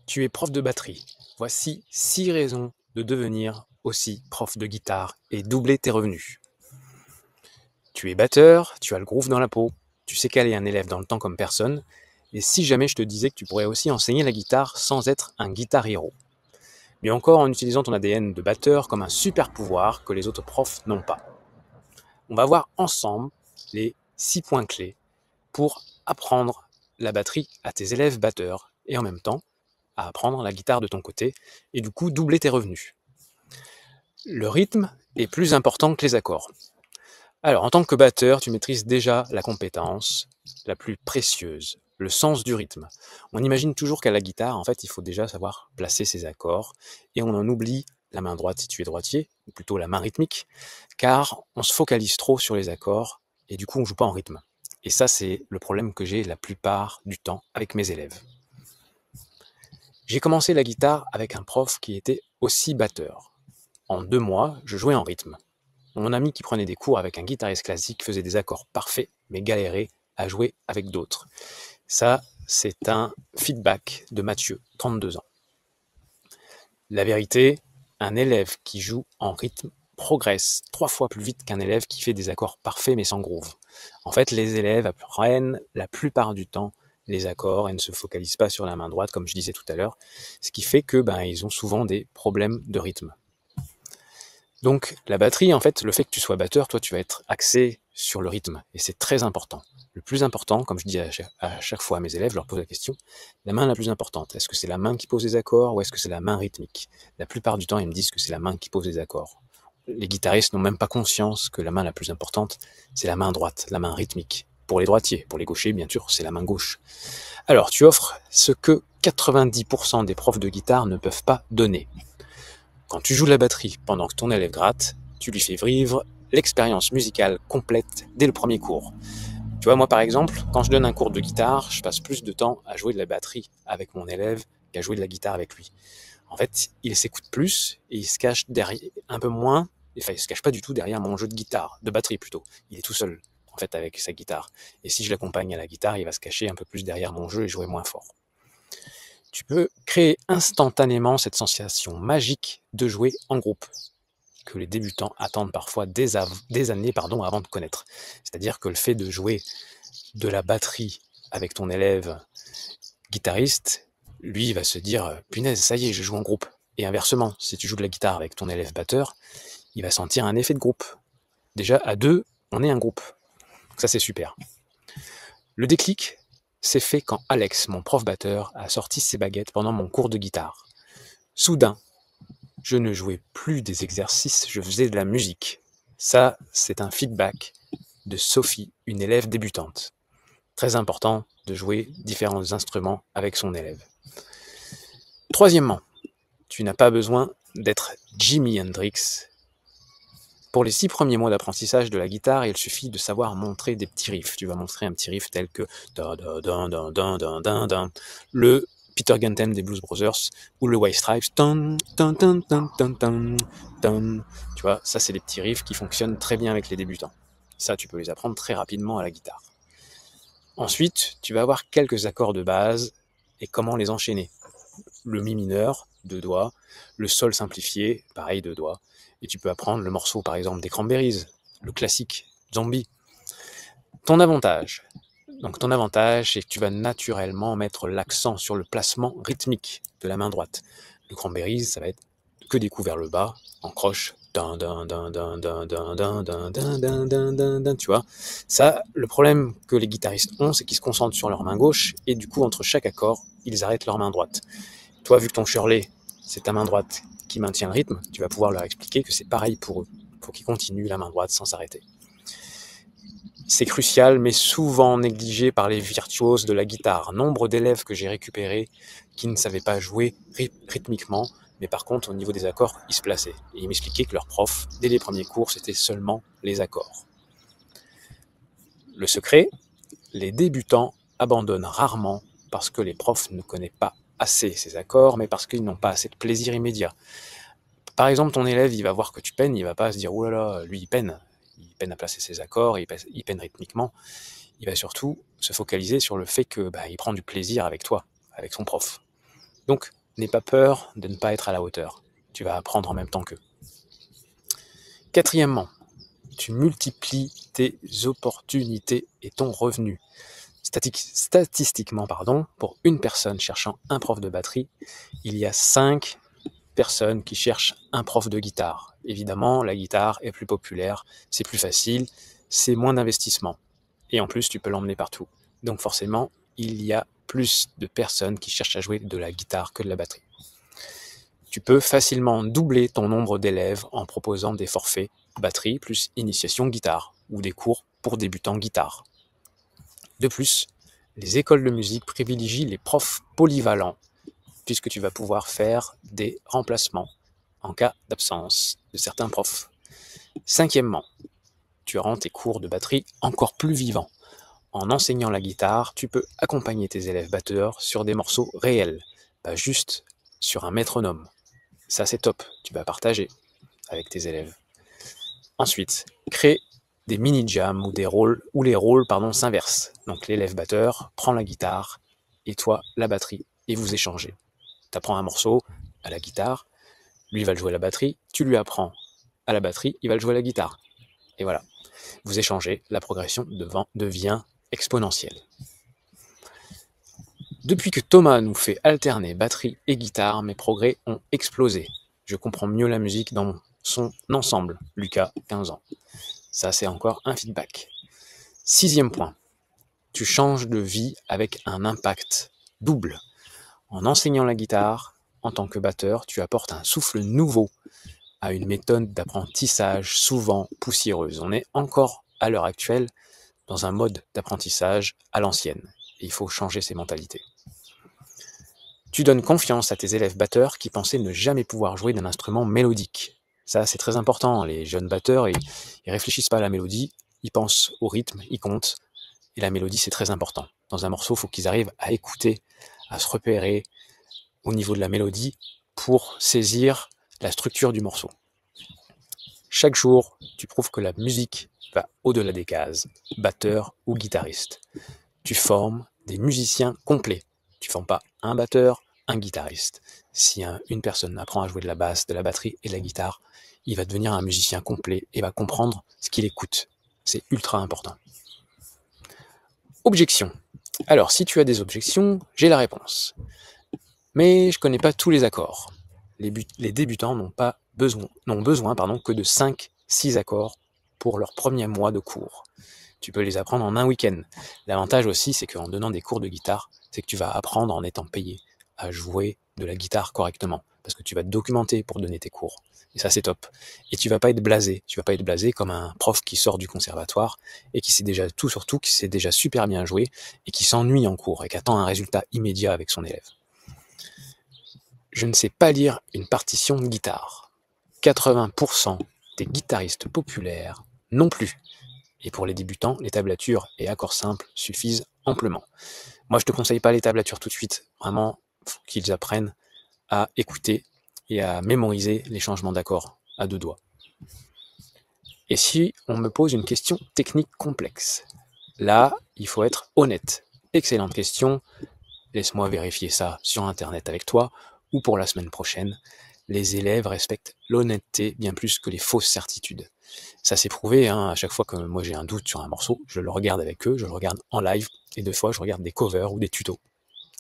Tu es prof de batterie. Voici 6 raisons de devenir aussi prof de guitare et doubler tes revenus. Tu es batteur, tu as le groove dans la peau, tu sais caler un élève dans le temps comme personne, et si jamais je te disais que tu pourrais aussi enseigner la guitare sans être un guitar hero. Mais encore en utilisant ton ADN de batteur comme un super pouvoir que les autres profs n'ont pas. On va voir ensemble les 6 points clés pour apprendre la batterie à tes élèves batteurs et en même temps à apprendre la guitare de ton côté et du coup doubler tes revenus. Le rythme est plus important que les accords. Alors, en tant que batteur, tu maîtrises déjà la compétence la plus précieuse, le sens du rythme. On imagine toujours qu'à la guitare, en fait, il faut déjà savoir placer ses accords et on en oublie la main droite si tu es droitier, ou plutôt la main rythmique, car on se focalise trop sur les accords et du coup, on ne joue pas en rythme. Et ça, c'est le problème que j'ai la plupart du temps avec mes élèves. J'ai commencé la guitare avec un prof qui était aussi batteur. En 2 mois, je jouais en rythme. Mon ami qui prenait des cours avec un guitariste classique faisait des accords parfaits, mais galérait à jouer avec d'autres. Ça, c'est un feedback de Mathieu, 32 ans. La vérité, un élève qui joue en rythme progresse 3 fois plus vite qu'un élève qui fait des accords parfaits mais sans groove. En fait, les élèves apprennent la plupart du temps les accords et ne se focalisent pas sur la main droite, comme je disais tout à l'heure, ce qui fait que ils ont souvent des problèmes de rythme. Donc la batterie, en fait, le fait que tu sois batteur, toi, tu vas être axé sur le rythme, et c'est très important. Le plus important, comme je dis à chaque fois à mes élèves, je leur pose la question, la main la plus importante, est-ce que c'est la main qui pose les accords ou est-ce que c'est la main rythmique? La plupart du temps, ils me disent que c'est la main qui pose les accords. Les guitaristes n'ont même pas conscience que la main la plus importante, c'est la main droite, la main rythmique. Pour les droitiers, pour les gauchers, bien sûr, c'est la main gauche. Alors, tu offres ce que 90% des profs de guitare ne peuvent pas donner. Quand tu joues de la batterie pendant que ton élève gratte, tu lui fais vivre l'expérience musicale complète dès le premier cours. Tu vois, moi par exemple, quand je donne un cours de guitare, je passe plus de temps à jouer de la batterie avec mon élève qu'à jouer de la guitare avec lui. En fait, il s'écoute plus et il se cache derrière un peu moins, enfin il se cache pas du tout derrière mon jeu de guitare, de batterie plutôt. Il est tout seul en fait avec sa guitare. Et si je l'accompagne à la guitare, il va se cacher un peu plus derrière mon jeu et jouer moins fort. Tu peux créer instantanément cette sensation magique de jouer en groupe, que les débutants attendent parfois des années avant de connaître. C'est-à-dire que le fait de jouer de la batterie avec ton élève guitariste, lui, il va se dire « Punaise, ça y est, je joue en groupe ». Et inversement, si tu joues de la guitare avec ton élève batteur, il va sentir un effet de groupe. Déjà, à deux, on est un groupe. Donc ça, c'est super. Le déclic s'est fait quand Alex, mon prof batteur, a sorti ses baguettes pendant mon cours de guitare. Soudain, je ne jouais plus des exercices, je faisais de la musique. Ça, c'est un feedback de Sophie, une élève débutante. Très important de jouer différents instruments avec son élève. Troisièmement, tu n'as pas besoin d'être Jimi Hendrix. Pour les 6 premiers mois d'apprentissage de la guitare, il suffit de savoir montrer des petits riffs. Tu vas montrer un petit riff tel que le Peter Gantem des Blues Brothers ou le White Stripes. Tu vois, ça c'est des petits riffs qui fonctionnent très bien avec les débutants. Ça, tu peux les apprendre très rapidement à la guitare. Ensuite, tu vas avoir quelques accords de base et comment les enchaîner. Le mi mineur, 2 doigts, le sol simplifié, pareil, 2 doigts. Et tu peux apprendre le morceau, par exemple, des Cranberries, le classique, Zombie. Ton avantage, c'est que tu vas naturellement mettre l'accent sur le placement rythmique de la main droite. Le Cranberries, ça va être que des coups vers le bas, en croche. Tu vois, ça, le problème que les guitaristes ont, c'est qu'ils se concentrent sur leur main gauche et du coup, entre chaque accord, ils arrêtent leur main droite. Toi, vu que ton Shirley, c'est ta main droite qui maintient le rythme, tu vas pouvoir leur expliquer que c'est pareil pour eux. Il faut qu'ils continuent la main droite sans s'arrêter. C'est crucial, mais souvent négligé par les virtuoses de la guitare. Nombre d'élèves que j'ai récupérés qui ne savaient pas jouer rythmiquement, mais par contre, au niveau des accords, ils se plaçaient. Et ils m'expliquaient que leur prof, dès les premiers cours, c'était seulement les accords. Le secret, les débutants abandonnent rarement parce que les profs ne connaissent pas assez ces accords, mais parce qu'ils n'ont pas assez de plaisir immédiat. Par exemple, ton élève, il va voir que tu peines, il va pas se dire « Oh là là, lui, il peine à placer ses accords, il peine rythmiquement ». Il va surtout se focaliser sur le fait que il prend du plaisir avec toi, avec son prof. Donc, n'aie pas peur de ne pas être à la hauteur. Tu vas apprendre en même temps qu'eux. Quatrièmement, tu multiplies tes opportunités et ton revenu. Statistiquement, pour une personne cherchant un prof de batterie, il y a 5 personnes qui cherchent un prof de guitare. Évidemment, la guitare est plus populaire, c'est plus facile, c'est moins d'investissement. Et en plus, tu peux l'emmener partout. Donc forcément, il y a plus de personnes qui cherchent à jouer de la guitare que de la batterie. Tu peux facilement doubler ton nombre d'élèves en proposant des forfaits batterie plus initiation guitare ou des cours pour débutants guitare. De plus, les écoles de musique privilégient les profs polyvalents puisque tu vas pouvoir faire des remplacements en cas d'absence de certains profs. Cinquièmement, tu rends tes cours de batterie encore plus vivants. En enseignant la guitare, tu peux accompagner tes élèves batteurs sur des morceaux réels, pas juste sur un métronome. Ça, c'est top, tu vas partager avec tes élèves. Ensuite, crée des mini-jams où les rôles s'inversent. Donc l'élève batteur prend la guitare et toi la batterie et vous échangez. Tu apprends un morceau à la guitare, lui va le jouer à la batterie, tu lui apprends à la batterie, il va le jouer à la guitare. Et voilà, vous échangez, la progression devient exponentielle. Depuis que Thomas nous fait alterner batterie et guitare, mes progrès ont explosé. Je comprends mieux la musique dans son ensemble. Lucas, 15 ans. Ça, c'est encore un feedback. 6e point. Tu changes de vie avec un impact double. En enseignant la guitare, en tant que batteur, tu apportes un souffle nouveau à une méthode d'apprentissage souvent poussiéreuse. On est encore, à l'heure actuelle, dans un mode d'apprentissage à l'ancienne. Et il faut changer ces mentalités. Tu donnes confiance à tes élèves batteurs qui pensaient ne jamais pouvoir jouer d'un instrument mélodique. Ça, c'est très important. Les jeunes batteurs, ils réfléchissent pas à la mélodie, ils pensent au rythme, ils comptent. Et la mélodie, c'est très important. Dans un morceau, il faut qu'ils arrivent à écouter, à se repérer au niveau de la mélodie pour saisir la structure du morceau. Chaque jour, tu prouves que la musique va au-delà des cases, batteur ou guitariste. Tu formes des musiciens complets. Tu ne formes pas un batteur, un guitariste. Si une personne apprend à jouer de la basse, de la batterie et de la guitare, il va devenir un musicien complet et va comprendre ce qu'il écoute. C'est ultra important. Objections. Alors, si tu as des objections, j'ai la réponse. Mais je ne connais pas tous les accords. Les débutants n'ont besoin que de 5-6 accords pour leur premier mois de cours. Tu peux les apprendre en un week-end. L'avantage aussi, c'est qu'en donnant des cours de guitare, c'est que tu vas apprendre en étant payé à jouer de la guitare correctement. Parce que tu vas te documenter pour donner tes cours. Et ça, c'est top. Et tu vas pas être blasé. Tu vas pas être blasé comme un prof qui sort du conservatoire et qui sait déjà qui sait déjà super bien jouer et qui s'ennuie en cours et qui attend un résultat immédiat avec son élève. Je ne sais pas lire une partition de guitare. 80% des guitaristes populaires non plus. Et pour les débutants, les tablatures et accords simples suffisent amplement. Moi, je ne te conseille pas les tablatures tout de suite. Vraiment, il faut qu'ils apprennent à écouter et à mémoriser les changements d'accords à 2 doigts. Et si on me pose une question technique complexe, là, il faut être honnête. Excellente question. Laisse-moi vérifier ça sur Internet avec toi ou pour la semaine prochaine. Les élèves respectent l'honnêteté bien plus que les fausses certitudes. Ça s'est prouvé, à chaque fois que moi j'ai un doute sur un morceau, je le regarde avec eux, je le regarde en live, et 2 fois je regarde des covers ou des tutos.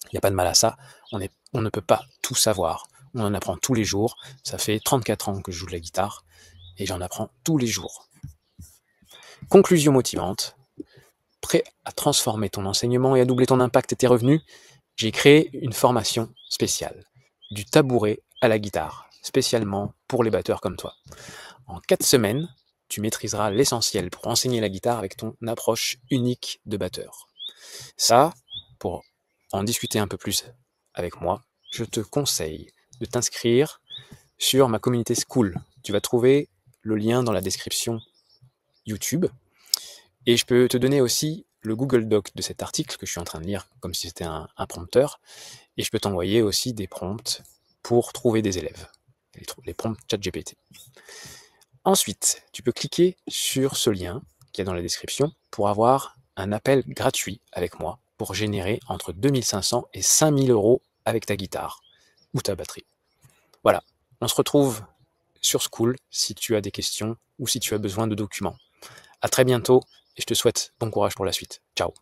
Il n'y a pas de mal à ça, on ne peut pas tout savoir. On en apprend tous les jours, ça fait 34 ans que je joue de la guitare, et j'en apprends tous les jours. Conclusion motivante, prêt à transformer ton enseignement et à doubler ton impact et tes revenus, j'ai créé une formation spéciale, du tabouret à la guitare, spécialement pour les batteurs comme toi. En 4 semaines, tu maîtriseras l'essentiel pour enseigner la guitare avec ton approche unique de batteur. Ça, pour en discuter un peu plus avec moi, je te conseille de t'inscrire sur ma communauté School. Tu vas trouver le lien dans la description YouTube. Et je peux te donner aussi le Google Doc de cet article que je suis en train de lire comme si c'était un prompteur. Et je peux t'envoyer aussi des prompts pour trouver des élèves. Les prompts ChatGPT. Ensuite, tu peux cliquer sur ce lien qui est dans la description pour avoir un appel gratuit avec moi pour générer entre 2500 et 5000 euros avec ta guitare. ou ta batterie. Voilà, on se retrouve sur Skool si tu as des questions ou si tu as besoin de documents. À très bientôt et je te souhaite bon courage pour la suite. Ciao.